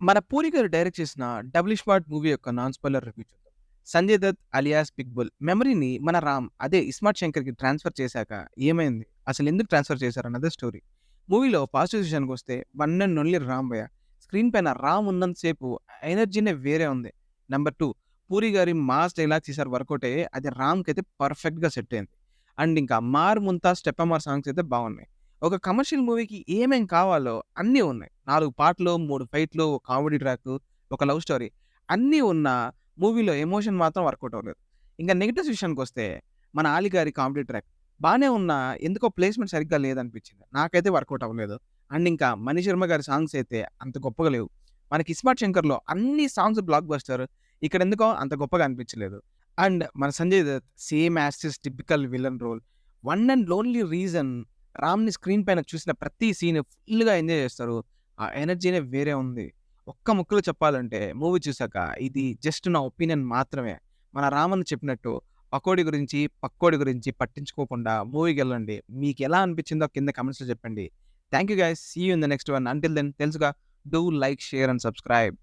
మన 'పూరి' గారు డైరెక్ట్ చేసిన 'డబుల్ ఇస్మార్ట్' మూవీ యొక్క నాన్ స్పాయిలర్ రివ్యూ చూద్దాం. Sanjay Dutt alias big bull మెమరీని మన రామ్ అదే ఇస్మార్ట్ శంకర్‌కి ట్రాన్స్‌ఫర్ చేశాక ఏమైంది? అసలెందుకు ట్రాన్స్‌ఫర్ చేశారన్నదే స్టోరీ. మూవీలో పాజిటివ్ విషయానికొస్తే వన్ అండ్ ఓన్లీ రామ్ భయ్య. స్క్రీన్ పైన రామ్ ఉన్నంత సేపు ఎనర్జీనే వేరే ఉంది. నంబర్ 2 పూరి గారి మాస్ డైలాగ్స్ ఈసారి వర్కౌట్ అయ్యాయి. అది రామ్‌కైతే పర్ఫెక్ట్‌గా సెట్ అయింది. అండ్ ఇంకా 'మార్ ముంతాజ్ స్టెప్పమార్' సాంగ్స్ అయితే బాగున్నాయి. ఒక కమర్షియల్ మూవీకి ఏమేం కావాలో అన్నీ ఉన్నాయి. 4 పాటలు, 3 ఫైట్‌లు, ఒక కామెడీ ట్రాకు, ఒక లవ్ స్టోరీ అన్నీ ఉన్న మూవీలో ఎమోషన్ మాత్రం వర్కౌట్ అవ్వలేదు. ఇంక నెగెటివ్స్ విషయానికొస్తే మన 'ఆలి' గారి కామెడీ ట్రాక్ బానే ఉన్నా ఎందుకో ప్లేస్‌మెంట్ సరిగ్గా లేదనిపించింది. నాకైతే వర్కౌట్ అవ్వలేదు. అండ్ ఇంకా 'మణి శర్మ' గారి సాంగ్స్ అయితే అంత గొప్పగా లేవు. మనకి 'ఇస్మార్ట్ శంకర్‌లో' అన్ని సాంగ్స్ బ్లాక్ బస్టర్. ఇక్కడెందుకో అంత గొప్పగా అనిపించలేదు. అండ్ మన 'Sanjay Dutt' same as this typical villain role. One and only reason రామ్‌ని స్క్రీన్ పైన చూసిన ప్రతి సీన్ ఫుల్‌గా ఎంజాయ్ చేస్తారు. ఆ ఎనర్జీనే వేరే ఉంది. ఒక్క ముక్కలో చెప్పాలంటే మూవీ చూసాక ఇది జస్ట్ నా ఒపీనియన్ మాత్రమే. మన రామన్న చెప్పినట్టు పకోడి గురించి, పక్కోడి గురించి పట్టించుకోకుండా మూవీకెళ్ళండి. మీకెలా అనిపించిందో కింద కామెంట్స్‌లో చెప్పండి. Thank you guys. See you in the next one. Until then తెలుసుగా do like, share and subscribe.